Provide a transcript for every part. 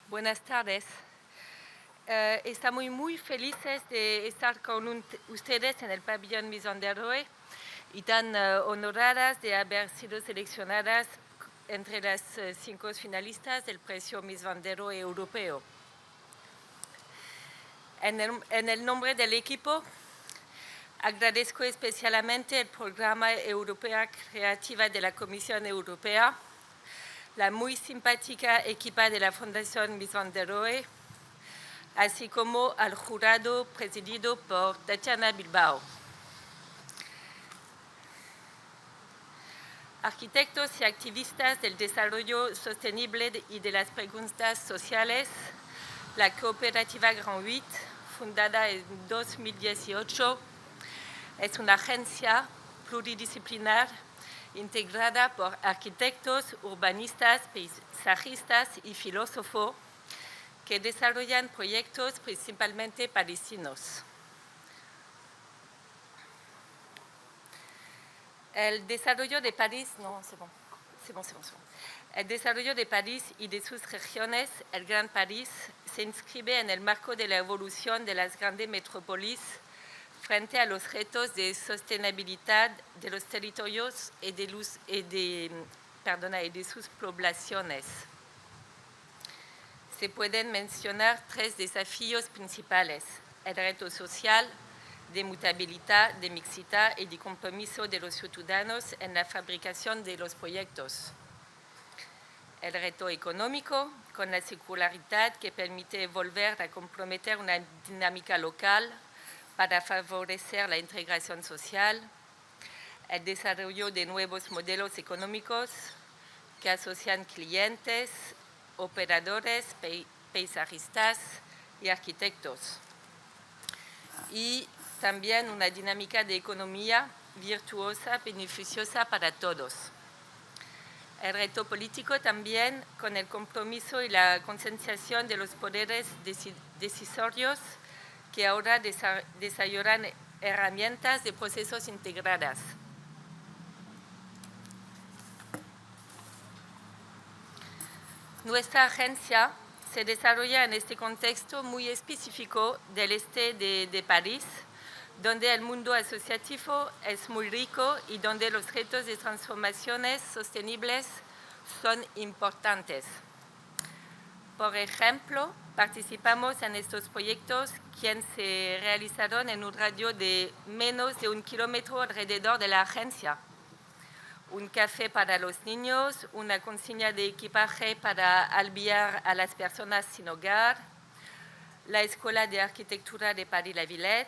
Buenas tardes. Estamos muy felices de estar con ustedes en el pabellón Maison de Roe y tan honoradas de haber sido seleccionadas entre las 5 finalistas del premio Maison de Roe europeo. En el nombre del equipo, agradezco especialmente el Programa Europea Creativa de la Comisión Europea, la muy simpática equipa de la Fundación Maison de Roe, así como al jurado presidido por Tatiana Bilbao. Arquitectos y activistas del desarrollo sostenible y de las preguntas sociales, la cooperativa Gand Huit, fundada en 2018, es una agencia pluridisciplinar integrada por arquitectos, urbanistas, paisajistas y filósofos que desarrollan proyectos principalmente parisinos. El desarrollo de París, El desarrollo de París y de sus regiones, el Gran París, se inscribe en el marco de la evolución de las grandes metrópolis frente a los retos de sostenibilidad de los territorios y de sus poblaciones. Se pueden mencionar 3 desafíos principales: el reto social, de mutabilidad, de mixidad y de compromiso de los ciudadanos en la fabricación de los proyectos. El reto económico, con la circularidad que permite volver a comprometer una dinámica local para favorecer la integración social. El desarrollo de nuevos modelos económicos que asocian clientes, operadores, paisajistas y arquitectos. Y también una dinámica de economía virtuosa, beneficiosa para todos. El reto político también, con el compromiso y la concienciación de los poderes decisorios que ahora desarrollan herramientas de procesos integradas. Nuestra agencia se desarrolla en este contexto muy específico del este de París, donde el mundo asociativo es muy rico y donde los retos de transformaciones sostenibles son importantes. Por ejemplo, participamos en estos proyectos que se realizaron en un radio de menos de 1 kilómetro alrededor de la agencia. Un café para los niños, una consigna de equipaje para albergar a las personas sin hogar, la Escuela de Arquitectura de Paris-La Villette,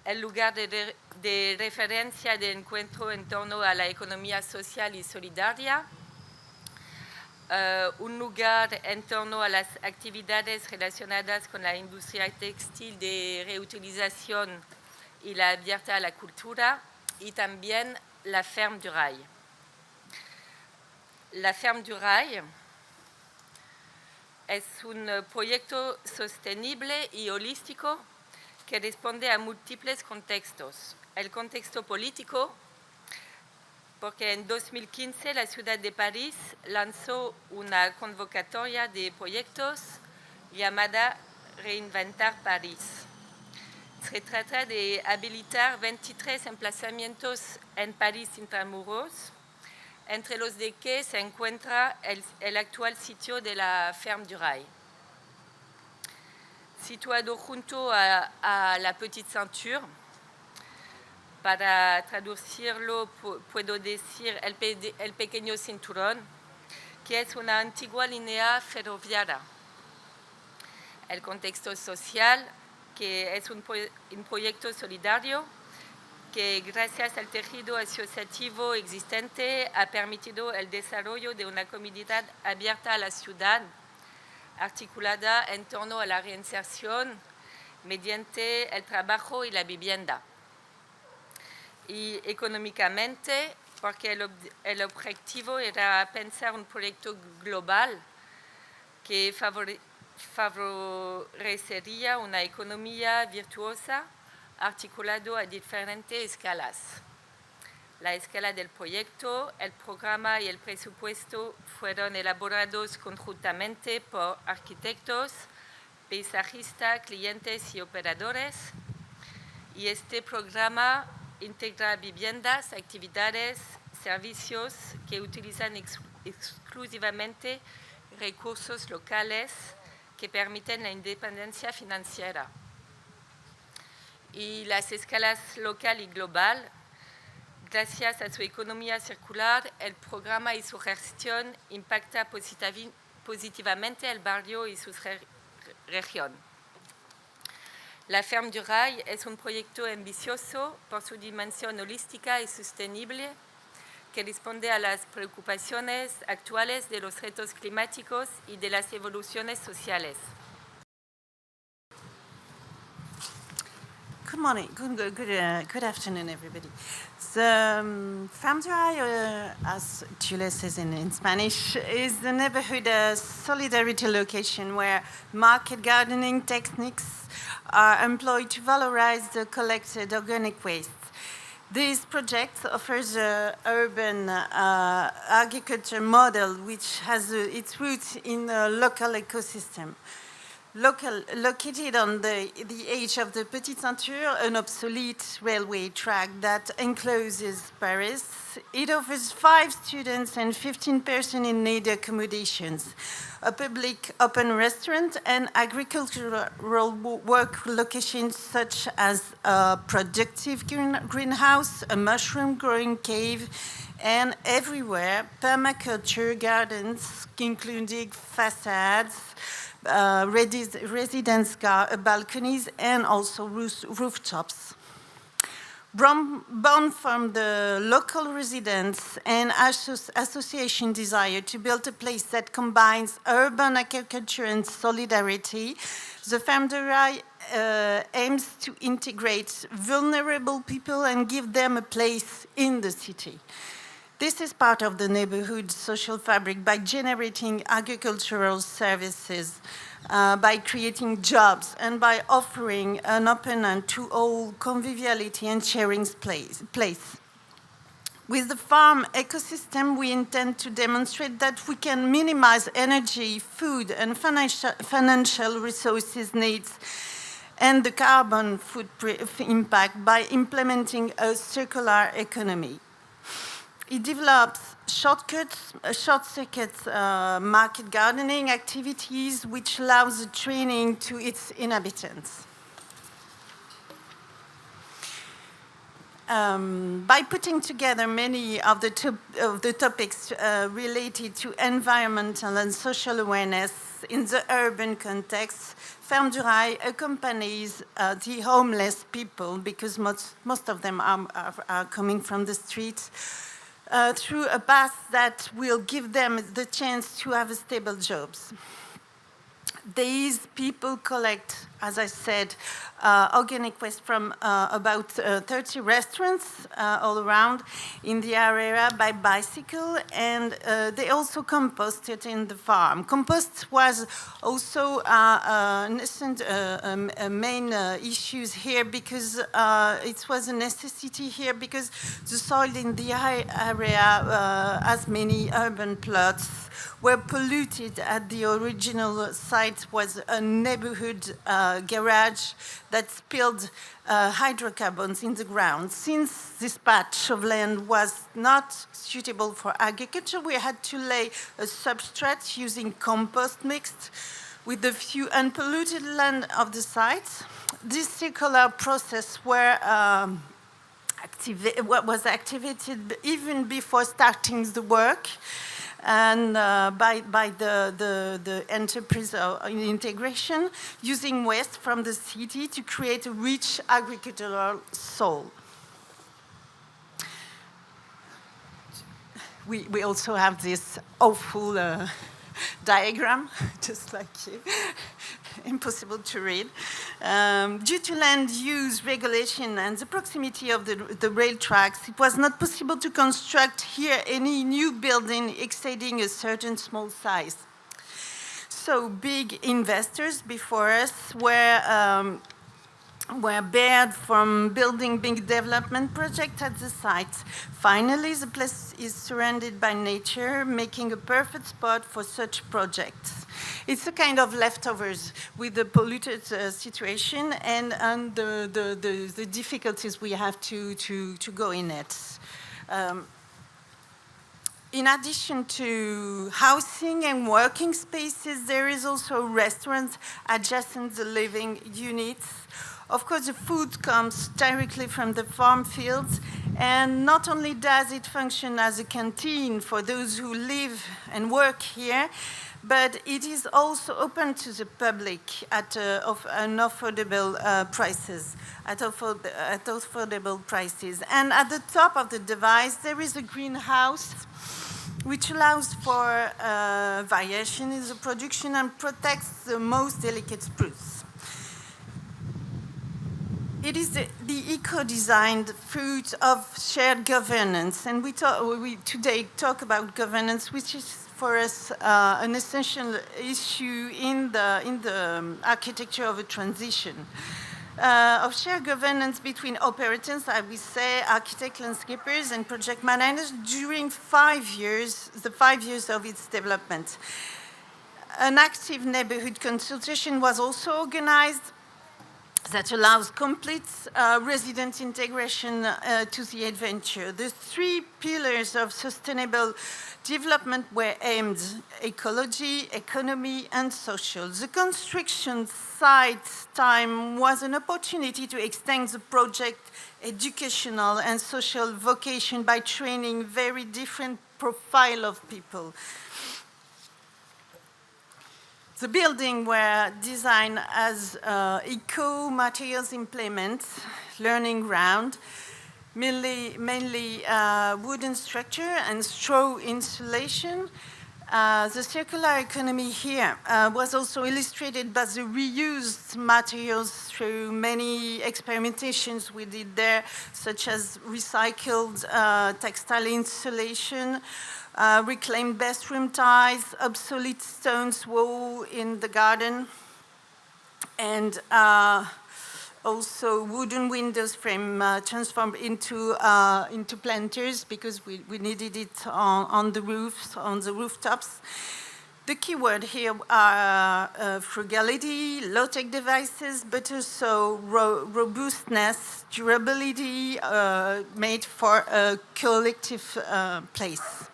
el lugar de referencia de encuentro en torno a la economía social y solidaria, un lugar en torno a las actividades relacionadas con la industria textil de reutilización y la abierta a la cultura, y también la Ferme du Rail. La Ferme du Rail es un proyecto sostenible y holístico que responde a múltiples contextos. El contexto político, porque en 2015 la ciudad de París lanzó una convocatoria de proyectos llamada Reinventar París. Se trata de habilitar 23 emplazamientos en París intramuros, entre los de que se encuentra el actual sitio de la Ferme du Rail. Situado junto a la Petite Ceinture, para traducirlo puedo decir el pequeño cinturón, que es una antigua línea ferroviaria. El contexto social, que es un proyecto solidario que, gracias al tejido asociativo existente, ha permitido el desarrollo de una comunidad abierta a la ciudad, articulada en torno a la reinserción mediante el trabajo y la vivienda. Y económicamente, porque el objetivo era pensar un proyecto global que favorecería una economía virtuosa articulado a diferentes escalas. La escala del proyecto, el programa y el presupuesto fueron elaborados conjuntamente por arquitectos, paisajistas, clientes y operadores. Y este programa integra viviendas, actividades, servicios que utilizan exclusivamente recursos locales que permiten la independencia financiera. Y las escalas local y global, gracias a su economía circular, el programa y su gestión impacta positivamente el barrio y su región. La Ferme du Rail es un proyecto ambicioso por su dimensión holística y sostenible que responde a las preocupaciones actuales de los retos climáticos y de las evoluciones sociales. Good morning, good afternoon, everybody. The Ferme du Rail, as Chile says in Spanish, is the neighborhood solidarity location where market gardening techniques are employed to valorize the collected organic waste. This project offers an urban agriculture model which has its roots in a local ecosystem. Located on the edge of the Petite Ceinture, an obsolete railway track that encloses Paris, it offers 5 students and 15 persons in need accommodations, a public open restaurant, and agricultural work locations such as a productive greenhouse, a mushroom growing cave, and everywhere permaculture gardens, including facades, residence balconies, and also rooftops. Born from the local residents and association desire to build a place that combines urban agriculture and solidarity, the Ferme du Rail aims to integrate vulnerable people and give them a place in the city. This is part of the neighborhood social fabric by generating agricultural services, by creating jobs, and by offering an open and to all conviviality and sharing place. With the farm ecosystem, we intend to demonstrate that we can minimize energy, food, and financial resources needs and the carbon footprint impact by implementing a circular economy. It develops short-circuit market gardening activities, which allows training to its inhabitants. By putting together many of the topics related to environmental and social awareness in the urban context, Ferme du Rail accompanies the homeless people, because most of them are coming from the streets, through a path that will give them the chance to have stable jobs. These people collect, as I said, organic waste from about 30 restaurants all around in the area by bicycle, and they also compost it in the farm. Compost was also a main issue here, because it was a necessity here because the soil in the area, as many urban plots, were polluted. At the original site was a neighborhood garage that spilled hydrocarbons in the ground. Since this patch of land was not suitable for agriculture, we had to lay a substrate using compost mixed with the few unpolluted land of the site. This circular process was activated even before starting the work, and by the enterprise integration, using waste from the city to create a rich agricultural soil. We also have this awful diagram, just like you, impossible to read. Due to land use regulation and the proximity of the rail tracks, it was not possible to construct here any new building exceeding a certain small size. So big investors before us were were barred from building big development projects at the site. Finally, the place is surrounded by nature, making a perfect spot for such projects. It's a kind of leftovers with the polluted situation and the difficulties we have to go in it. In addition to housing and working spaces, there is also restaurants adjacent the living units. Of course, the food comes directly from the farm fields, and not only does it function as a canteen for those who live and work here, but it is also open to the public at an affordable prices. At affordable prices. And at the top of the device, there is a greenhouse which allows for variation in the production and protects the most delicate spruce. It is the eco-designed fruit of shared governance, and we today talk about governance, which is for us an essential issue in the architecture of a transition. Of shared governance between operators, I would say, architects, landscapers, and project managers during the 5 years of its development. An active neighborhood consultation was also organized that allows complete resident integration to the adventure. The 3 pillars of sustainable development were aimed: ecology, economy, and social. The construction site time was an opportunity to extend the project educational and social vocation by training very different profile of people. The building were designed as eco-materials implement, learning ground, mainly wooden structure and straw insulation. The circular economy here was also illustrated by the reused materials through many experimentations we did there, such as recycled textile insulation, reclaimed bathroom tiles, obsolete stones wall in the garden, and also wooden windows frame transformed into planters because we needed it on the roofs, on the rooftops. The keyword here are frugality, low-tech devices, but also robustness, durability, made for a collective place.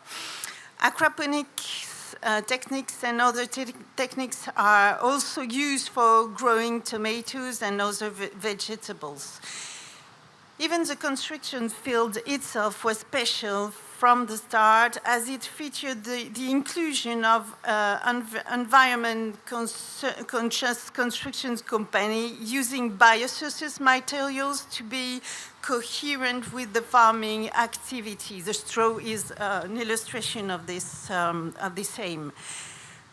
Aquaponics techniques and other techniques are also used for growing tomatoes and other vegetables. Even the construction field itself was special from the start, as it featured the inclusion of environment-conscious construction company using biosources materials to be coherent with the farming activity. The straw is an illustration of this aim.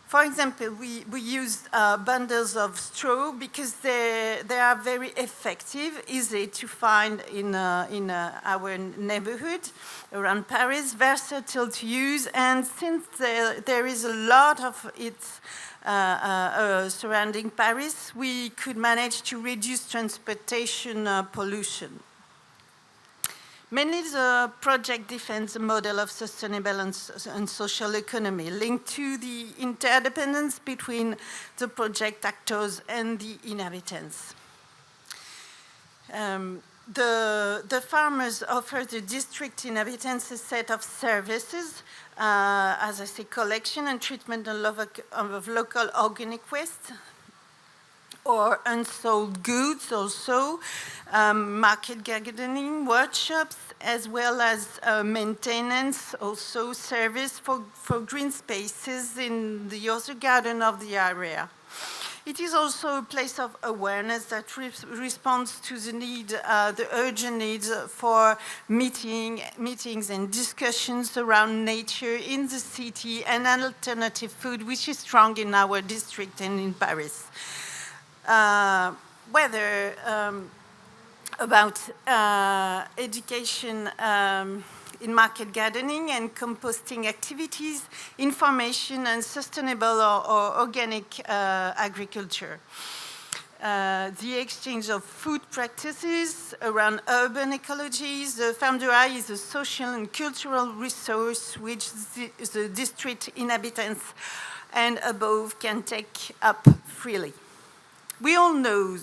For example, we use bundles of straw because they are very effective, easy to find in our neighborhood around Paris, versatile to use, and since there is a lot of it surrounding Paris, we could manage to reduce transportation pollution. Mainly, the project defends a model of sustainable and social economy linked to the interdependence between the project actors and the inhabitants. The farmers offer the district inhabitants a set of services, as I say, collection and treatment of local organic waste, or unsold goods also, market gardening workshops, as well as maintenance, also service for green spaces in the other garden of the area. It is also a place of awareness that responds to the need, the urgent needs for meetings and discussions around nature in the city and alternative food, which is strong in our district and in Paris. Whether about education in market gardening and composting activities, information and sustainable or organic agriculture. the exchange of food practices around urban ecologies. The ferme du rail is a social and cultural resource which the district inhabitants and above can take up freely. We all know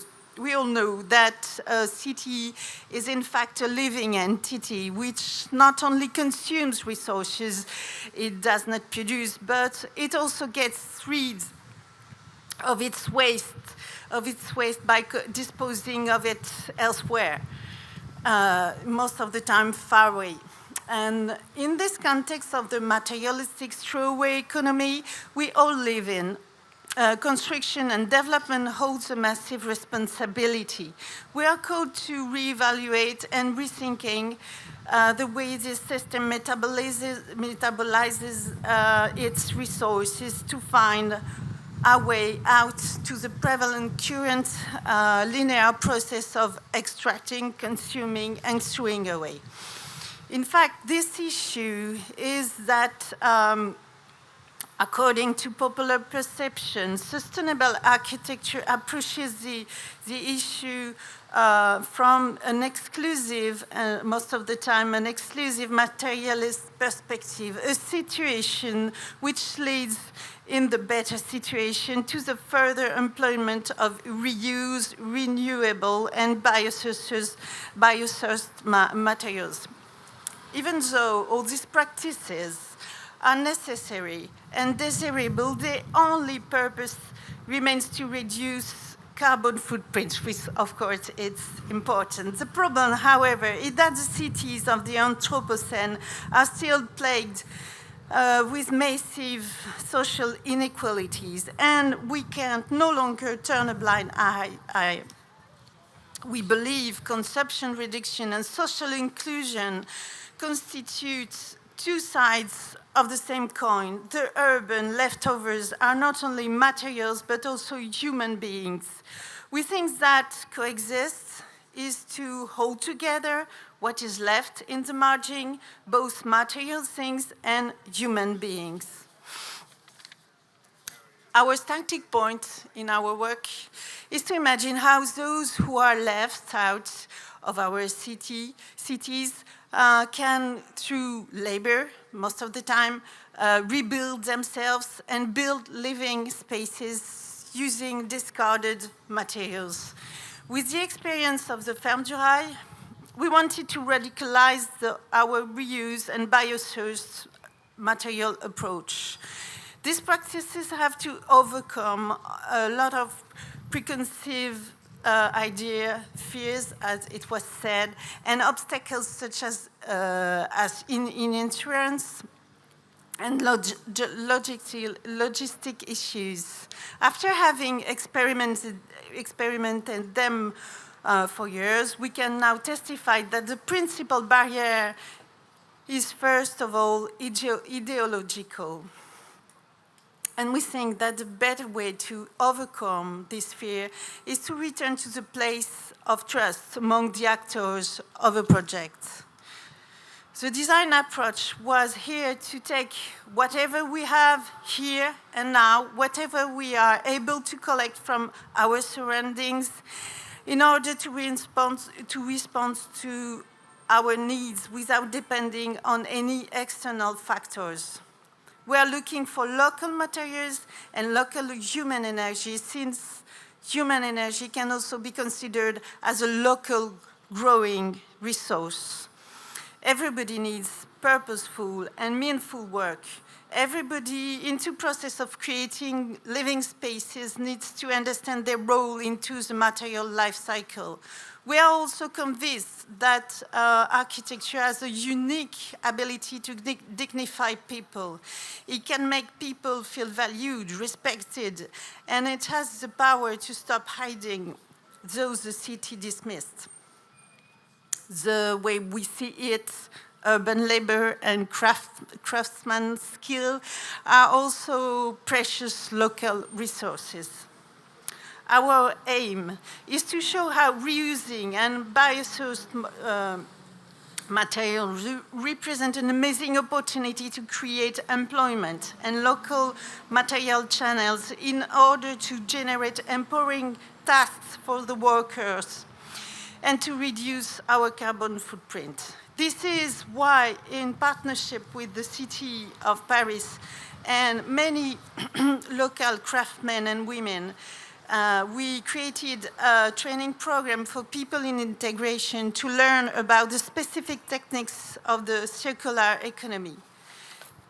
that a city is in fact a living entity which not only consumes resources it does not produce, but it also gets rid of its waste by disposing of it elsewhere, most of the time far away. And in this context of the materialistic throwaway economy we all live in, construction and development holds a massive responsibility. We are called to reevaluate and rethinking the way this system metabolizes its resources to find our way out to the prevalent current linear process of extracting, consuming, and throwing away. In fact, this issue is that according to popular perception, sustainable architecture approaches the issue from an exclusive, most of the time, an exclusive materialist perspective, a situation which leads in the better situation to the further employment of reused, renewable, and biosourced materials. Even though all these practices are necessary and desirable, their only purpose remains to reduce carbon footprint, which of course is important. The problem, however, is that the cities of the Anthropocene are still plagued with massive social inequalities, and we can no longer turn a blind eye. We believe consumption reduction and social inclusion constitute two sides of the same coin. The urban leftovers are not only materials, but also human beings. We think that coexist is to hold together what is left in the margin, both material things and human beings. Our starting point in our work is to imagine how those who are left out of our cities can, through labor, most of the time, rebuild themselves and build living spaces using discarded materials. With the experience of the ferme du rail, we wanted to radicalize our reuse and biosourced material approach. These practices have to overcome a lot of preconceived fears, as it was said, and obstacles such as in insurance and logistic issues. After having experimented them for years, we can now testify that the principal barrier is, first of all, ideological. And we think that the better way to overcome this fear is to return to the place of trust among the actors of a project. The design approach was here to take whatever we have here and now, whatever we are able to collect from our surroundings, in order to respond to our needs without depending on any external factors. We are looking for local materials and local human energy, since human energy can also be considered as a local growing resource. Everybody needs purposeful and meaningful work. Everybody into process of creating living spaces needs to understand their role into the material life cycle. We are also convinced that architecture has a unique ability to dignify people. It can make people feel valued, respected, and it has the power to stop hiding those the city dismissed. The way we see it, urban labor and craftsman skill are also precious local resources. Our aim is to show how reusing and biosourced materials represent an amazing opportunity to create employment and local material channels in order to generate empowering tasks for the workers, and to reduce our carbon footprint. This is why, in partnership with the City of Paris and many local craftsmen and women, we created a training program for people in integration to learn about the specific techniques of the circular economy.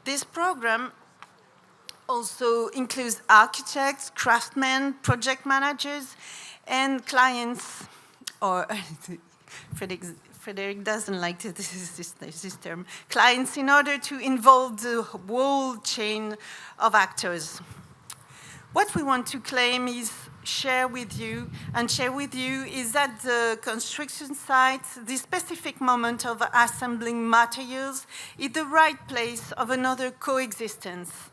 This program also includes architects, craftsmen, project managers, and clients, or Frederic doesn't like this term, clients, in order to involve the whole chain of actors. What we want to claim is share with you is that the construction site, the specific moment of assembling materials, is the right place of another coexistence.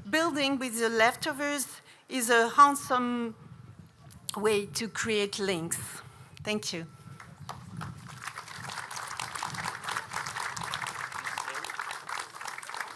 Building with the leftovers is a handsome way to create links. Thank you.